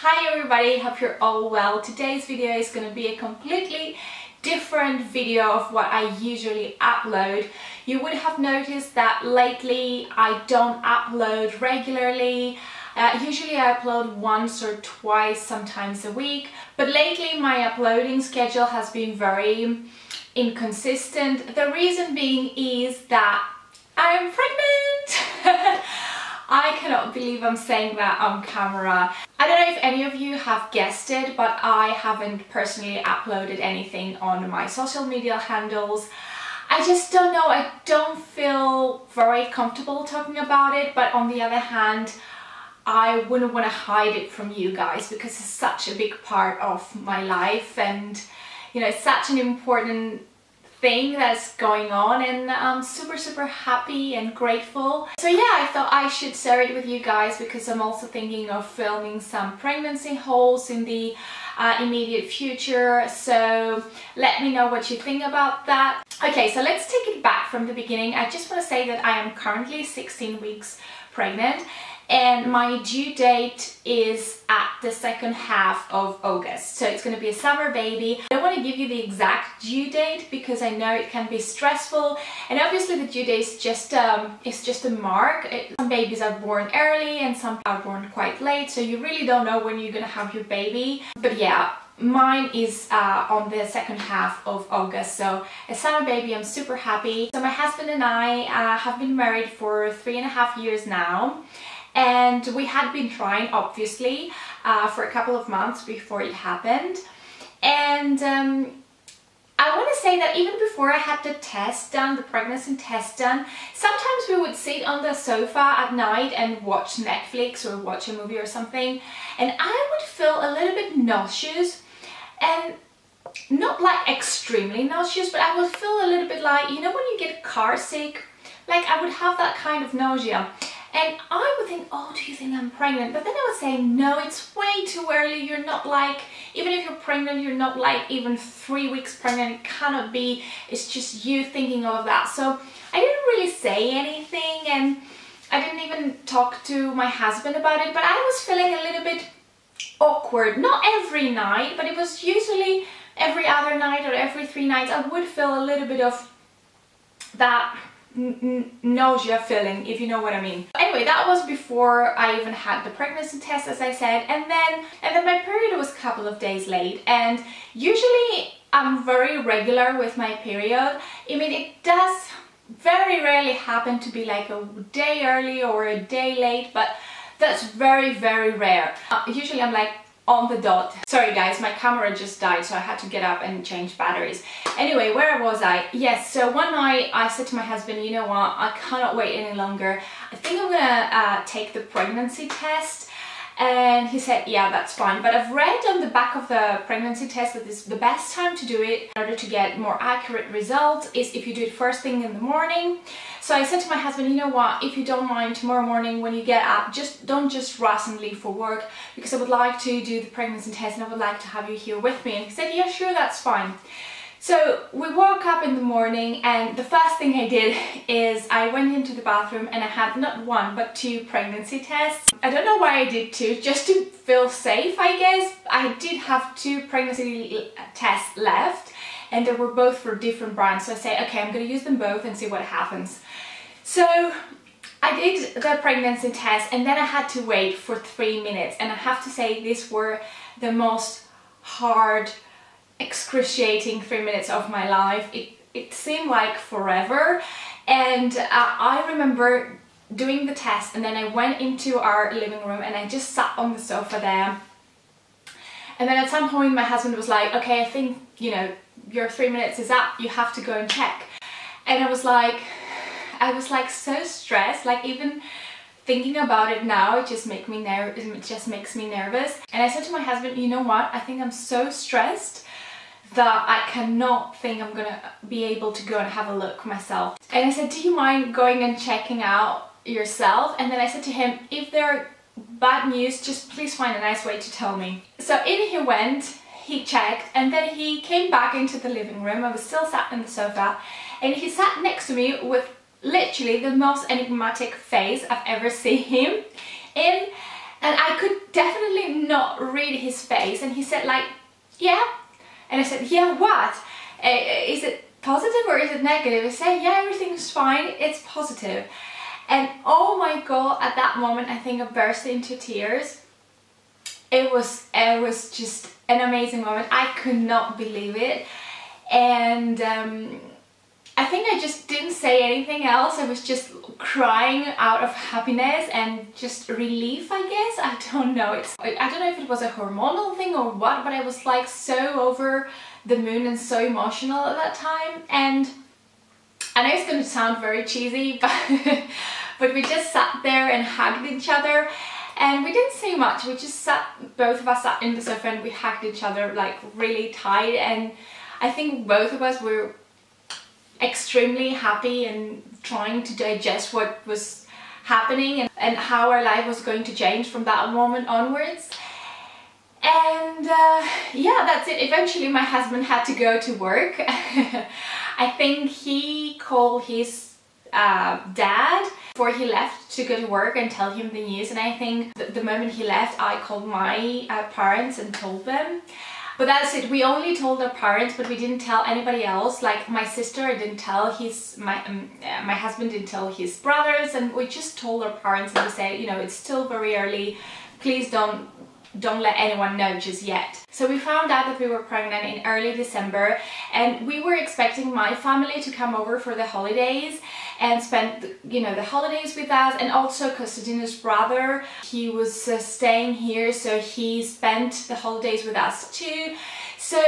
Hi everybody, hope you're all well. Today's video is going to be a completely different video of what I usually upload. You would have noticed that lately I don't upload regularly. Usually I upload once or twice, sometimes a week, but lately my uploading schedule has been very inconsistent. The reason being is that I am pregnant. I cannot believe I'm saying that on camera. I don't know if any of you have guessed it, but I haven't personally uploaded anything on my social media handles. I just don't know, I don't feel very comfortable talking about it, but on the other hand, I wouldn't want to hide it from you guys because it's such a big part of my life, and you know, it's such an important thing that's going on, and I'm super happy and grateful. So yeah, I thought I should share it with you guys because I'm also thinking of filming some pregnancy hauls in the immediate future, so let me know what you think about that. Okay, so let's take it back from the beginning. I just want to say that I am currently 16 weeks pregnant and my due date is at the second half of August, so it's going to be a summer baby. I don't want to give you the exact due date because I know it can be stressful, and obviously the due date is just a mark. Some babies are born early and some are born quite late, so you really don't know when you're going to have your baby. But yeah, mine is on the second half of August, so a summer baby. I'm super happy. So my husband and I have been married for 3.5 years now. And we had been trying, obviously, for a couple of months before it happened. And I want to say that even before I had the test done, the pregnancy test done, sometimes we would sit on the sofa at night and watch Netflix or watch a movie or something, and I would feel a little bit nauseous, and not like extremely nauseous, but I would feel a little bit like, you know, when you get car sick, like I would have that kind of nausea. And I would think, oh, do you think I'm pregnant? But then I would say, no, it's way too early. You're not like, even if you're pregnant, you're not like even 3 weeks pregnant. It cannot be. It's just you thinking of that. So I didn't really say anything, and I didn't even talk to my husband about it. But I was feeling a little bit awkward. Not every night, but it was usually every other night or every 3 nights. I would feel a little bit of that nausea feeling, if you know what I mean. Anyway, that was before I even had the pregnancy test, as I said, and then my period was a couple of days late, and usually I'm very regular with my period. I mean, it does very rarely happen to be like a day early or a day late, but that's very rare. Usually I'm like on the dot. Sorry guys, my camera just died, so I had to get up and change batteries. Anyway, where was I? Yes, so one night I said to my husband, you know what, I cannot wait any longer. I think I'm gonna take the pregnancy test. And he said, yeah, that's fine. But I've read on the back of the pregnancy test that the best time to do it in order to get more accurate results is if you do it first thing in the morning. So I said to my husband, you know what, if you don't mind, tomorrow morning when you get up, don't just rush and leave for work, because I would like to do the pregnancy test and I would like to have you here with me. And he said, yeah, sure, that's fine. So we woke up in the morning, and the first thing I did is I went into the bathroom and I had not 1 but 2 pregnancy tests. I don't know why I did 2, just to feel safe, I guess. I did have 2 pregnancy tests left, and they were both for different brands. So I said, okay, I'm gonna use them both and see what happens. So I did the pregnancy test, and then I had to wait for 3 minutes, and I have to say these were the most hard, excruciating 3 minutes of my life. It seemed like forever, and I remember doing the test, and then I went into our living room and I just sat on the sofa there, and then at some point my husband was like, okay, I think, you know, your 3 minutes is up, you have to go and check. And I was like so stressed, like even thinking about it now, it just makes me nervous. And I said to my husband, you know what, I think I'm so stressed that I cannot think I'm gonna be able to go and have a look myself. And I said, do you mind going and checking out yourself? And then I said to him, if there are bad news, just please find a nice way to tell me. So in he went, he checked, and then he came back into the living room. I was still sat on the sofa, and he sat next to me with literally the most enigmatic face I've ever seen him in. And I could definitely not read his face, and he said like, yeah. And I said, yeah, what? Is it positive or is it negative? He said, yeah, everything's fine, it's positive. And oh my god, at that moment I think I burst into tears. It was just an amazing moment. I could not believe it. And I think I just didn't say anything else. I was just crying out of happiness and just relief, I guess. I don't know. I don't know if it was a hormonal thing or what, but I was like so over the moon and so emotional at that time. And I know it's going to sound very cheesy, but we just sat there and hugged each other. And we didn't say much. We just sat, both of us sat in the sofa and we hugged each other like really tight. And I think both of us were extremely happy and trying to digest what was happening and how our life was going to change from that moment onwards. And yeah, that's it. Eventually my husband had to go to work. I think he called his dad before he left to go to work and tell him the news, and I think the moment he left I called my parents and told them. But that's it, we only told our parents, but we didn't tell anybody else. Like my sister, I didn't tell my husband didn't tell his brothers, and we just told our parents and we said, you know, it's still very early, please don't let anyone know just yet. So we found out that we were pregnant in early December, and we were expecting my family to come over for the holidays and spend, you know, the holidays with us, and also Costadino's brother, he was staying here, so he spent the holidays with us too. So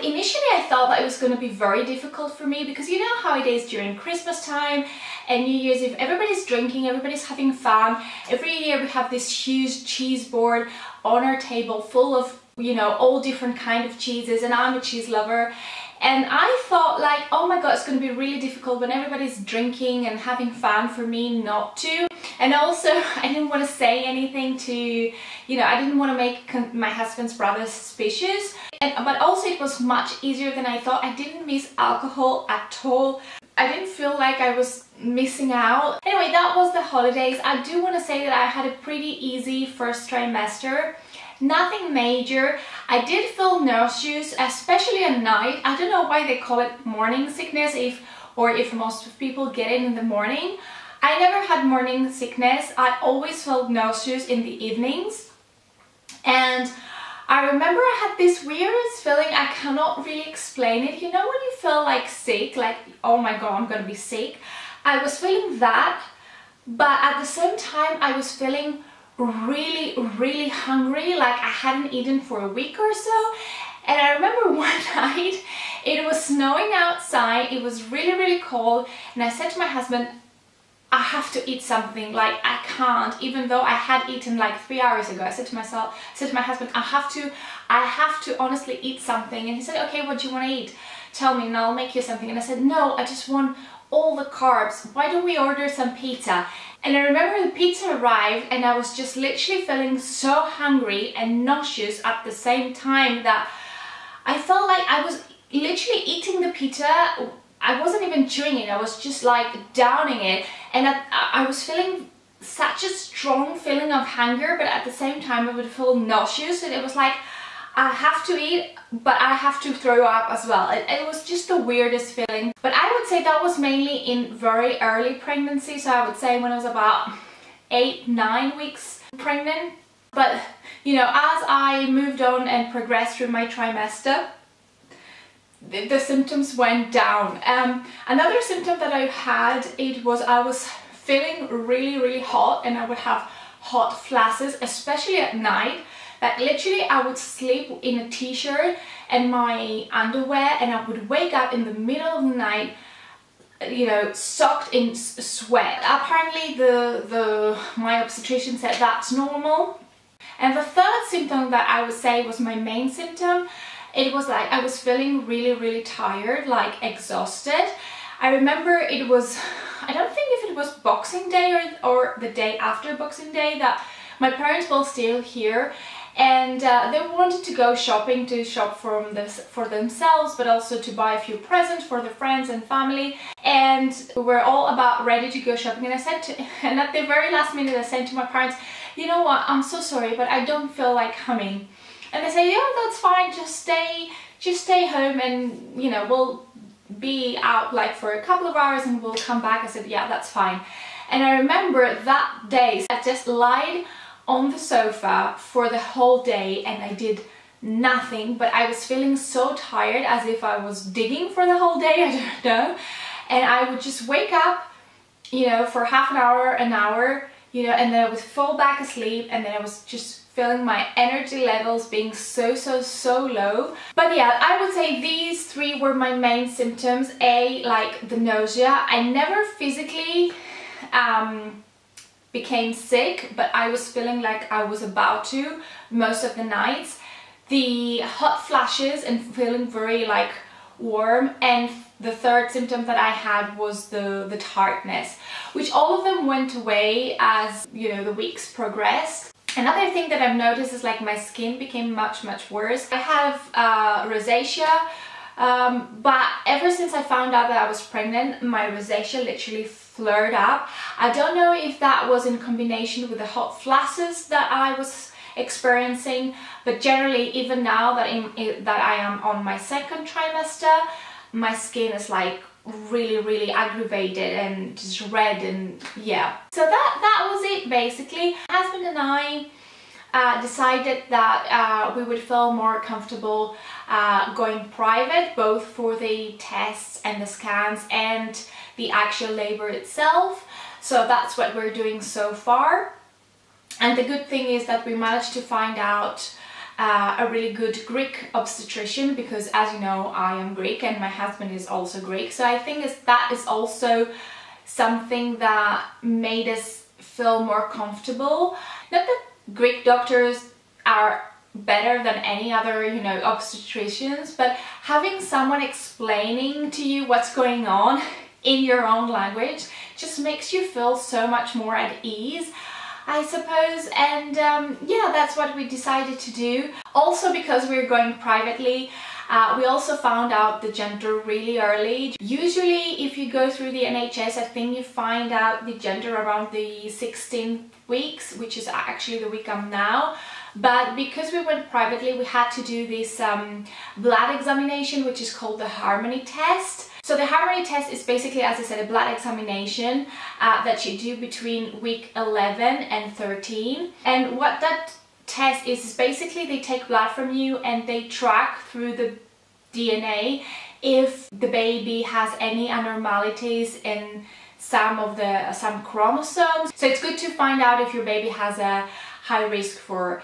initially I thought that it was going to be very difficult for me, because you know how it is during Christmas time and New Year's Eve, everybody's drinking, everybody's having fun. Every year we have this huge cheese board on our table full of, you know, all different kind of cheeses, and I'm a cheese lover. And I thought like, oh my god, it's going to be really difficult when everybody's drinking and having fun for me not to. And also I didn't want to say anything to, you know, I didn't want to make my husband's brother suspicious. But also it was much easier than I thought. I didn't miss alcohol at all. I didn't feel like I was missing out. Anyway, that was the holidays. I do want to say that I had a pretty easy first trimester. Nothing major. I did feel nauseous, especially at night. I don't know why they call it morning sickness, if most people get it in the morning. I never had morning sickness. I always felt nauseous in the evenings. And I remember I had this weirdest feeling, I cannot really explain it. You know when you feel like sick, like, oh my god, I'm gonna be sick? I was feeling that, but at the same time I was feeling really hungry, like I hadn't eaten for a week or so. And I remember one night it was snowing outside, it was really cold, and I said to my husband, I have to eat something, like I can't, even though I had eaten like 3 hours ago. I said to my husband, I have to honestly eat something. And he said, okay, what do you want to eat? Tell me and I'll make you something. And I said, no, I just want all the carbs. Why don't we order some pizza? And I remember the pizza arrived and I was just literally feeling so hungry and nauseous at the same time that I felt like I was literally eating the pizza. I wasn't even chewing it, I was just like downing it, and I was feeling such a strong feeling of hunger, but at the same time I would feel nauseous, and it was like I have to eat, but I have to throw up as well. It was just the weirdest feeling. But I would say that was mainly in very early pregnancy, so I would say when I was about 8-9 weeks pregnant. But you know, as I moved on and progressed through my trimester, the symptoms went down. Another symptom that I had, I was feeling really hot, and I would have hot flashes, especially at night. That literally I would sleep in a t-shirt and my underwear, and I would wake up in the middle of the night, you know, soaked in sweat. Apparently my obstetrician said that's normal. And the third symptom that I would say was my main symptom, it was like I was feeling really tired, like exhausted. I remember it was, I don't think if it was Boxing Day or the day after Boxing Day, that my parents were still here, and they wanted to go shopping, to shop for themselves, but also to buy a few presents for their friends and family. And we were all about ready to go shopping, and and at the very last minute I said to my parents, you know what, I'm so sorry, but I don't feel like coming. And they say, yeah, that's fine, just stay home, and you know, we'll be out like for a couple of hours and we'll come back. I said, yeah, that's fine. And I remember that day I just lied on the sofa for the whole day and I did nothing, but I was feeling so tired, as if I was digging for the whole day, I don't know. And I would just wake up, you know, for half an hour, you know, and then I would fall back asleep, and then I was just feeling my energy levels being so low. But yeah, I would say these three were my main symptoms. Like the nausea. I never physically became sick, but I was feeling like I was about to most of the nights. The hot flashes and feeling very like warm, and the third symptom that I had was the tiredness, which all of them went away as, you know, the weeks progressed. Another thing that I've noticed is like my skin became much worse. I have rosacea, but ever since I found out that I was pregnant, my rosacea literally flared up. I don't know if that was in combination with the hot flashes that I was experiencing, but generally, even now that I am on my second trimester, my skin is like really aggravated and just red, and yeah. So that was it basically. My husband and I decided that we would feel more comfortable going private, both for the tests and the scans and the actual labor itself. So that's what we're doing so far. And the good thing is that we managed to find out a really good Greek obstetrician, because as you know, I am Greek and my husband is also Greek. So I think that is also something that made us feel more comfortable. Not that Greek doctors are better than any other, you know, obstetricians, but having someone explaining to you what's going on in your own language just makes you feel so much more at ease, I suppose. And yeah, that's what we decided to do. Also, because we're going privately, we also found out the gender really early. Usually if you go through the NHS, I think you find out the gender around the 16th weeks, which is actually the week I'm now. But because we went privately, we had to do this blood examination, which is called the harmony test. So the harmony test is basically, as I said, a blood examination that you do between week 11 and 13. And what that test is basically they take blood from you and they track through the DNA if the baby has any abnormalities in some chromosomes. So it's good to find out if your baby has a high risk for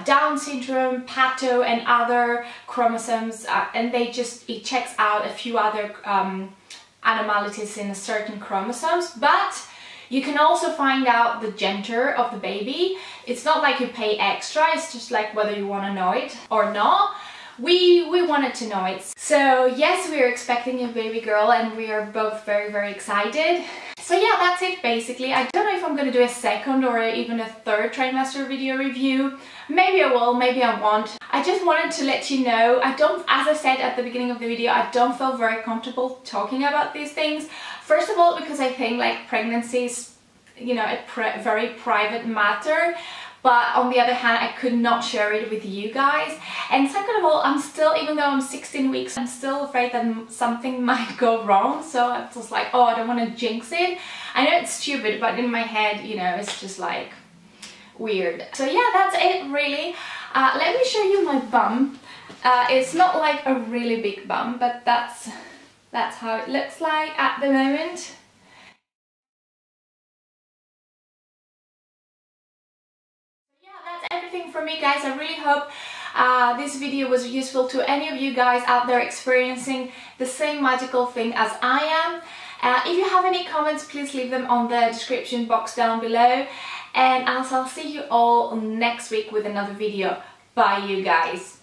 Down syndrome, Pato and other chromosomes, and it checks out a few other abnormalities in certain chromosomes. But you can also find out the gender of the baby. It's not like you pay extra, it's just like whether you want to know it or not. We wanted to know it. So yes, we are expecting a baby girl and we are both very excited. So yeah, that's it basically. I don't know if I'm going to do a second or even a third trimester video review. Maybe I will, maybe I won't. I just wanted to let you know, as I said at the beginning of the video, I don't feel very comfortable talking about these things. First of all, because I think like pregnancy is, you know, a very private matter. But on the other hand, I could not share it with you guys. And second of all, I'm still, even though I'm 16 weeks, I'm still afraid that something might go wrong. So I'm just like, oh, I don't want to jinx it. I know it's stupid, but in my head, you know, it's just like weird. So yeah, that's it really. Let me show you my bum. It's not like a really big bum, but that's how it looks like at the moment. Everything from me, guys. I really hope this video was useful to any of you guys out there experiencing the same magical thing as I am. If you have any comments, please leave them on the description box down below, and I'll see you all next week with another video. Bye, you guys.